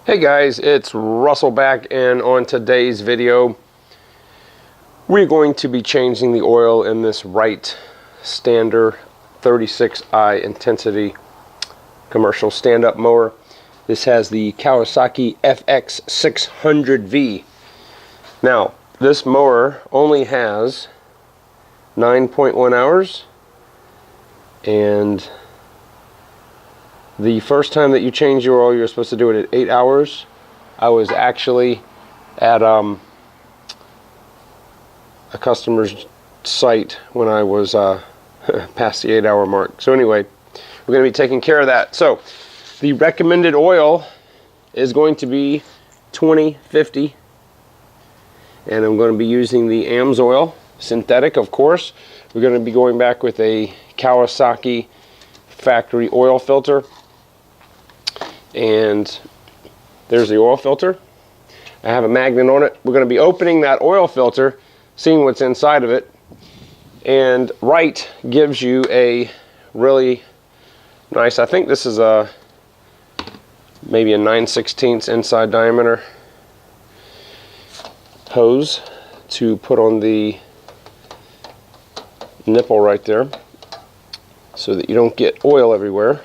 Hey guys, it's Russell back, and on today's video we're going to be changing the oil in this Wright Standard 36i intensity commercial stand-up mower. This has the Kawasaki FX600V. Now this mower only has 9.1 hours, and the first time that you change your oil, you're supposed to do it at 8 hours. I was actually at a customer's site when I was past the 8-hour mark. So anyway, we're going to be taking care of that. So the recommended oil is going to be 2050, and I'm going to be using the AMSOIL synthetic, of course. We're going to be going back with a Kawasaki factory oil filter. And there's the oil filter. I have a magnet on it. We're going to be opening that oil filter, seeing what's inside of it. And Wright gives you a really nice, I think this is a maybe a 9/16 inside diameter hose to put on the nipple right there, so that you don't get oil everywhere.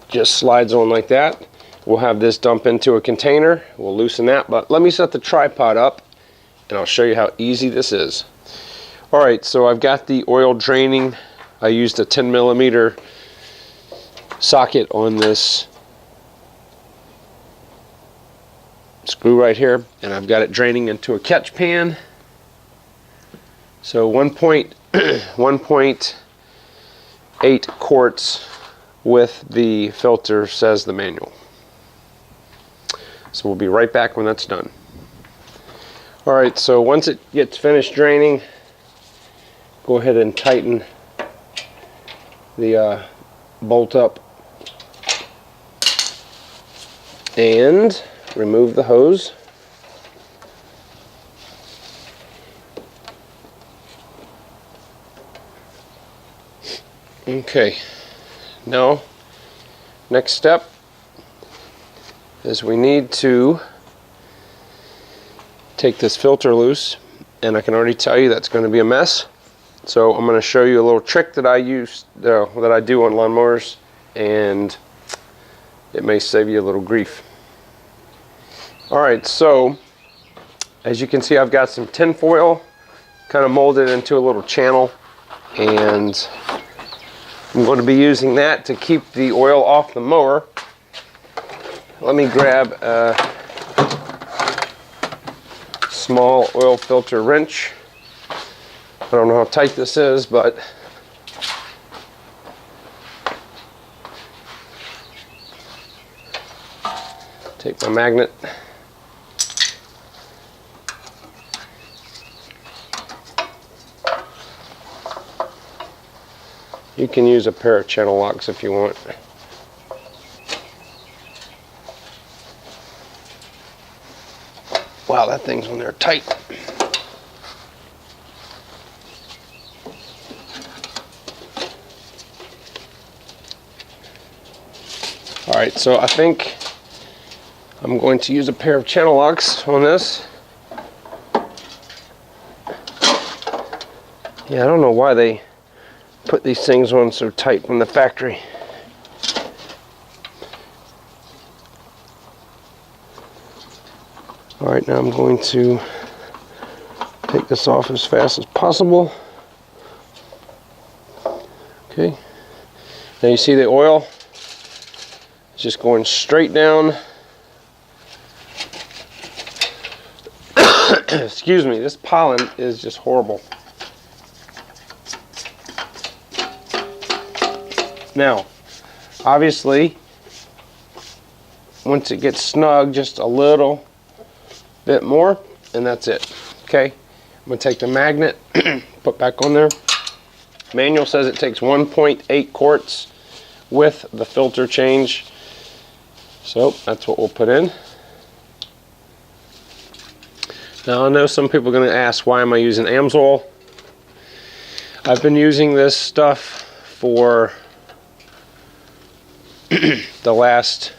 Just slides on like that. We'll have this dump into a container. We'll loosen that, but let me set the tripod up and I'll show you how easy this is. Alright, so I've got the oil draining. I used a 10mm socket on this screw right here, and I've got it draining into a catch pan. So 1.8 quarts with the filter, says the manual. So we'll be right back when that's done. Alright, so once it gets finished draining, go ahead and tighten the bolt up and remove the hose. Okay. Now, next step is we need to take this filter loose, and I can already tell you that's going to be a mess. So I'm going to show you a little trick that I do on lawnmowers, and it may save you a little grief. Alright, so as you can see, I've got some tin foil kind of molded into a little channel, and I'm going to be using that to keep the oil off the mower. Let me grab a small oil filter wrench. I don't know how tight this is, but take my magnet. You can use a pair of channel locks if you want. Wow, that thing's on there tight. Alright, so I think I'm going to use a pair of channel locks on this. Yeah, I don't know why they put these things on so tight from the factory. Alright, now I'm going to take this off as fast as possible. Okay. Now you see the oil? It's just going straight down. Excuse me, this pollen is just horrible. Now, obviously, once it gets snug, just a little bit more, and that's it. Okay, I'm going to take the magnet, put back on there. Manual says it takes 1.8 quarts with the filter change. So that's what we'll put in. Now I know some people are going to ask, why am I using AMSOIL? I've been using this stuff for the last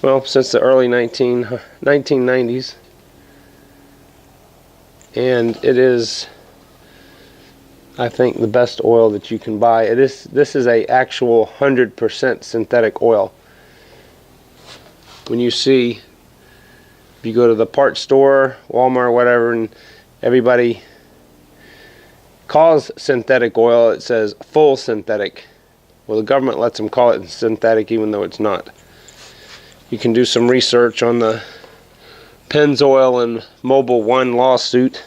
well, since the early 1990s, and it is, I think, the best oil that you can buy. This is a actual 100% synthetic oil. When you see, if you go to the parts store, Walmart, whatever, and everybody calls synthetic oil, it says full synthetic. Well, the government lets them call it synthetic even though it's not. You can do some research on the Pennzoil and Mobil 1 lawsuit.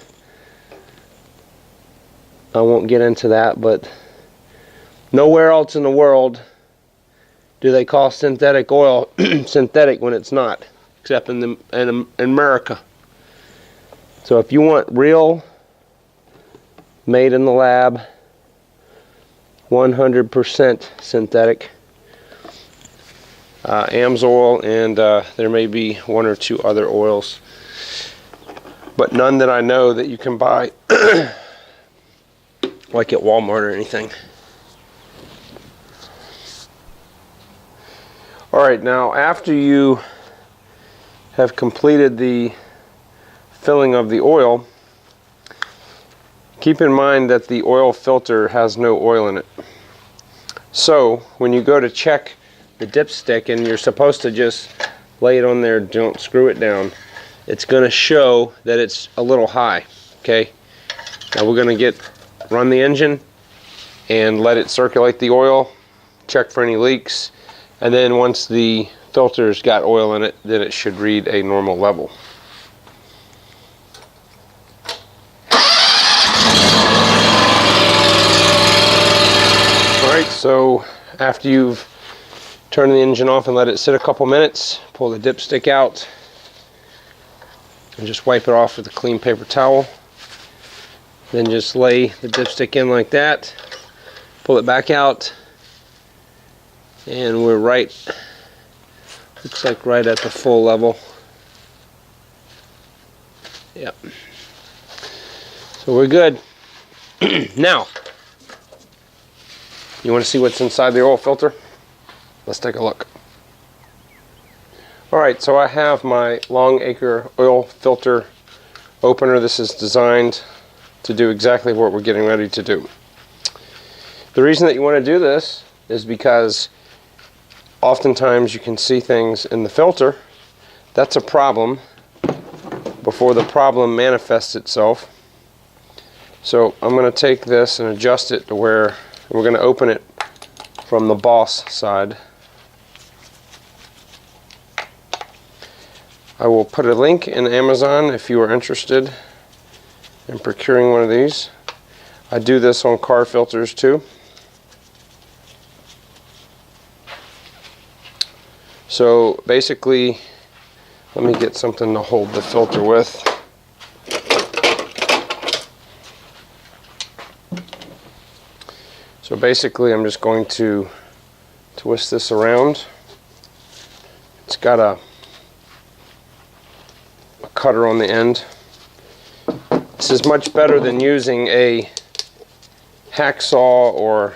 I won't get into that, but nowhere else in the world do they call synthetic oil synthetic when it's not, except in America. So if you want real, made in the lab, 100% synthetic, Amsoil, and there may be one or two other oils, but none that I know that you can buy like at Walmart or anything. Alright, now after you have completed the filling of the oil, keep in mind that the oil filter has no oil in it. So when you go to check the dipstick and you're supposed to just lay it on there, don't screw it down, it's going to show that it's a little high. Okay, now we're going to run the engine and let it circulate the oil, check for any leaks, and then once the filter's got oil in it, then it should read a normal level. Alright, so after you've turned the engine off and let it sit a couple minutes, pull the dipstick out and just wipe it off with a clean paper towel. Then just lay the dipstick in like that, pull it back out, and we're right, looks like right at the full level. Yep. So we're good. Now, you want to see what's inside the oil filter? Let's take a look. Alright, so I have my Longacre oil filter opener. This is designed to do exactly what we're getting ready to do. The reason that you want to do this is because oftentimes you can see things in the filter. That's a problem before the problem manifests itself. So I'm going to take this and adjust it to where we're going to open it from the boss side. I will put a link in Amazon if you are interested in procuring one of these. I do this on car filters too. So basically, let me get something to hold the filter with. So basically I'm just going to twist this around. It's got a cutter on the end. This is much better than using a hacksaw or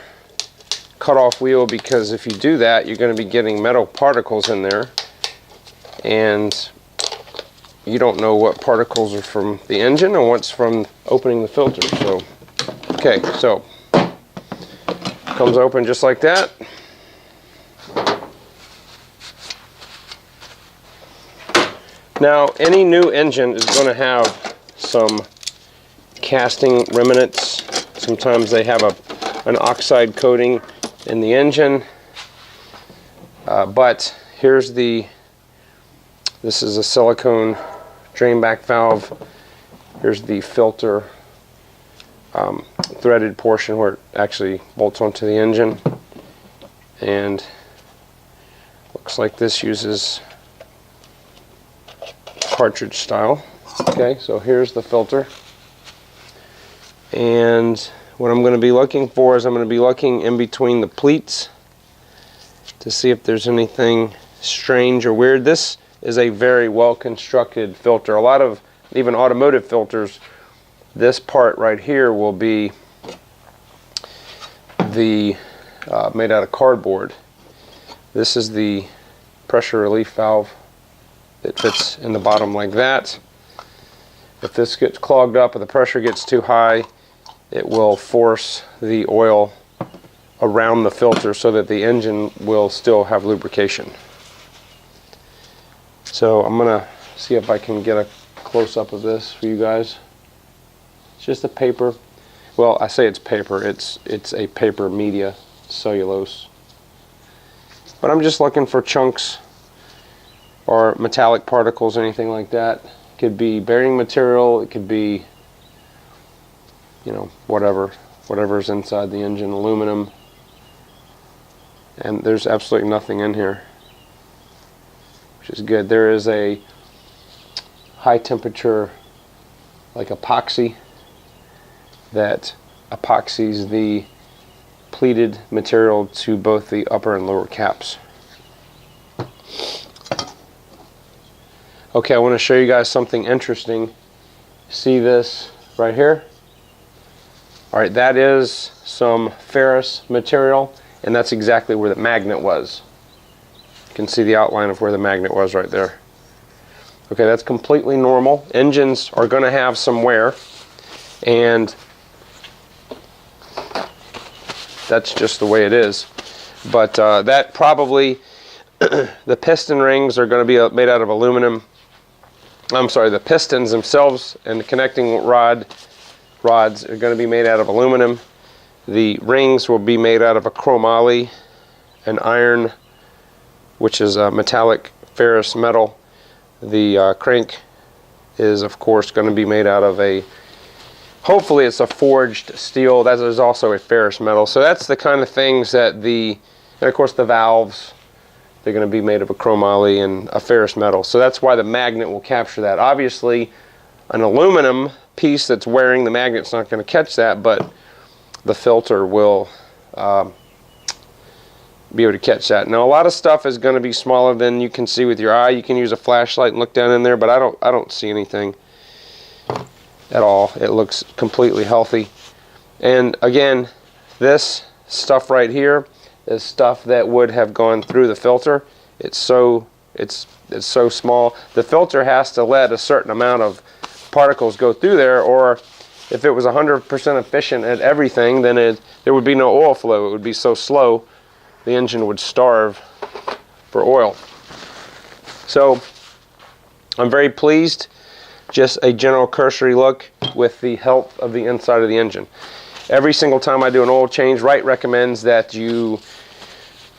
cut-off wheel, because if you do that, you're going to be getting metal particles in there, and you don't know what particles are from the engine and what's from opening the filter. So, okay, so comes open just like that. Now, any new engine is going to have some casting remnants. Sometimes they have an oxide coating in the engine, but here's this is a silicone drain back valve. Here's the filter threaded portion where it actually bolts onto the engine, and looks like this uses cartridge style. Okay, so here's the filter, and what I'm going to be looking for is I'm going to be looking in between the pleats to see if there's anything strange or weird. This is a very well constructed filter. A lot of even automotive filters, this part right here will be made out of cardboard. This is the pressure relief valve. It fits in the bottom like that. If this gets clogged up or the pressure gets too high, it will force the oil around the filter so that the engine will still have lubrication. So I'm gonna see if I can get a close-up of this for you guys. It's just a paper, well, I say it's paper, it's a paper media, cellulose. But I'm just looking for chunks or metallic particles, anything like that. It could be bearing material, it could be, you know, whatever's inside the engine, aluminum. And there's absolutely nothing in here, which is good. There is a high temperature, like epoxy, that epoxies the pleated material to both the upper and lower caps. Okay, I want to show you guys something interesting. See this right here? Alright, that is some ferrous material, and that's exactly where the magnet was. You can see the outline of where the magnet was right there. Okay, that's completely normal. Engines are going to have some wear, and that's just the way it is. But that probably, the piston rings are going to be made out of aluminum. I'm sorry, the pistons themselves and the connecting rods are going to be made out of aluminum. The rings will be made out of a chromoly, an iron, which is a metallic ferrous metal. The crank is, of course, going to be made out of a, hopefully it's a forged steel. That is also a ferrous metal. So that's the kind of things that and of course the valves, they're going to be made of a chromoly and a ferrous metal. So that's why the magnet will capture that. Obviously, an aluminum piece that's wearing, the magnet's not going to catch that, but the filter will be able to catch that. Now, a lot of stuff is going to be smaller than you can see with your eye. You can use a flashlight and look down in there, but I don't see anything at all. It looks completely healthy. And again, this stuff right here is stuff that would have gone through the filter. It's so small. The filter has to let a certain amount of particles go through there, or if it was 100% efficient at everything, then there would be no oil flow. It would be so slow, the engine would starve for oil. So I'm very pleased. Just a general cursory look with the health of the inside of the engine. Every single time I do an oil change, Wright recommends that you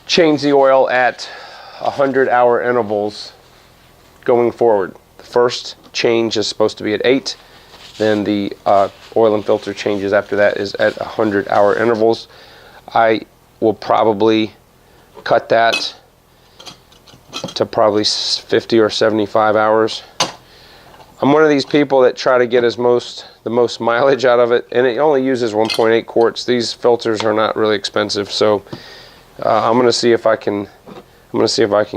change the oil at 100-hour intervals going forward. The first change is supposed to be at 8, then the oil and filter changes after that is at 100-hour intervals. I will probably cut that to probably 50 or 75 hours. I'm one of these people that try to get the most mileage out of it, and it only uses 1.8 quarts. These filters are not really expensive, so I'm going to see if I can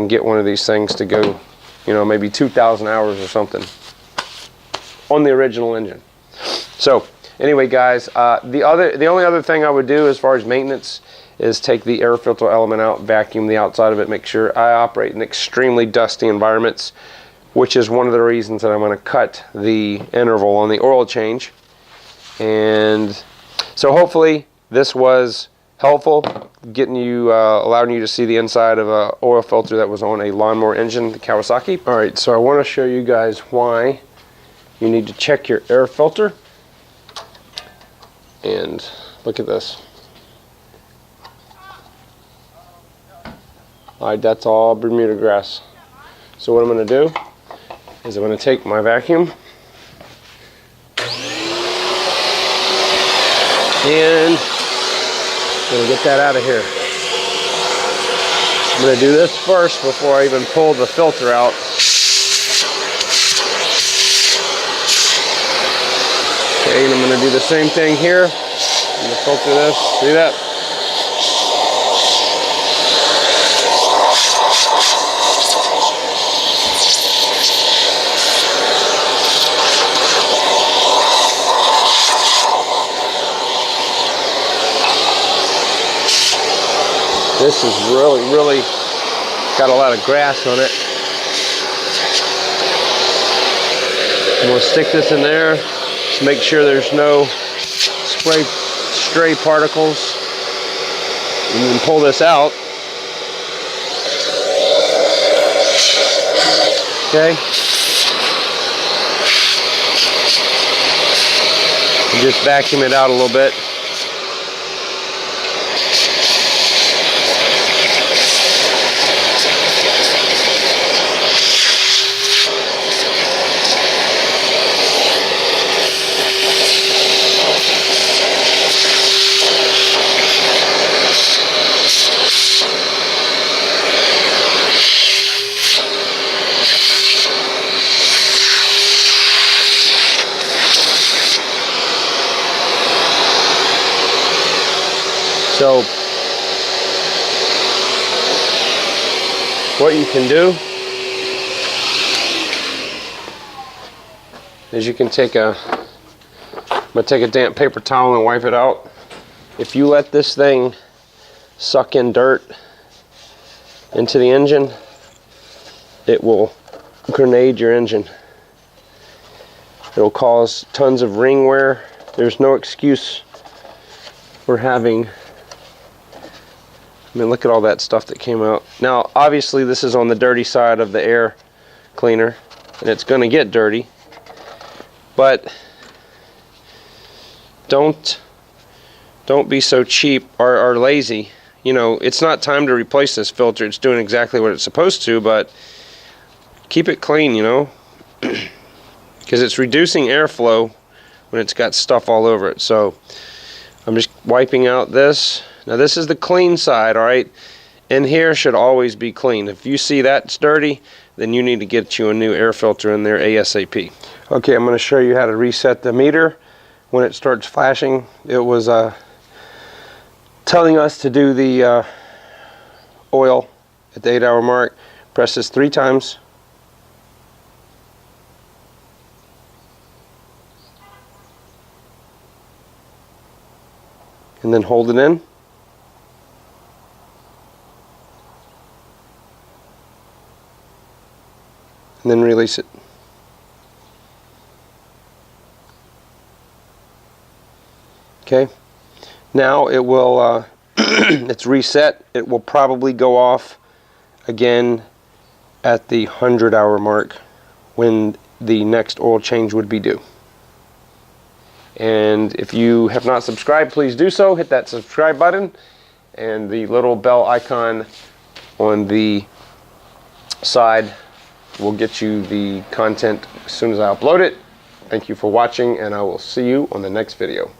get one of these things to go, you know, maybe 2,000 hours or something on the original engine. So anyway, guys, the only other thing I would do as far as maintenance is take the air filter element out, vacuum the outside of it, make sure. I operate in extremely dusty environments, which is one of the reasons that I'm going to cut the interval on the oil change. And so hopefully this was helpful, getting you, allowing you to see the inside of an oil filter that was on a lawnmower engine, the Kawasaki. All right, so I want to show you guys why you need to check your air filter. And look at this. All right, that's all Bermuda grass. So what I'm going to do is I'm going to take my vacuum and I'm going to get that out of here. I'm going to do this first before I even pull the filter out. Okay, and I'm going to do the same thing here. I'm going to filter this. See that? This is really got a lot of grass on it. I'm going to stick this in there to make sure there's no stray particles. And then pull this out. Okay. And just vacuum it out a little bit. So what you can do is you can take I'm gonna take a damp paper towel and wipe it out. If you let this thing suck in dirt into the engine, it will grenade your engine. It'll cause tons of ring wear. There's no excuse for having, I mean, look at all that stuff that came out. Now, obviously, this is on the dirty side of the air cleaner, and it's going to get dirty. But don't be so cheap or lazy. You know, it's not time to replace this filter. It's doing exactly what it's supposed to, but keep it clean, you know, because it's reducing airflow when it's got stuff all over it. So I'm just wiping out this. Now this is the clean side, all right? In here should always be clean. If you see that's dirty, then you need to get you a new air filter in there ASAP. Okay, I'm going to show you how to reset the meter when it starts flashing. It was telling us to do the oil at the 8-hour mark. Press this 3 times. And then hold it in. And then release it. Okay. Now it will, it's reset. It will probably go off again at the 100-hour mark when the next oil change would be due. And if you have not subscribed, please do so. Hit that subscribe button and the little bell icon on the side will get you the content as soon as I upload it. Thank you for watching, and I will see you on the next video.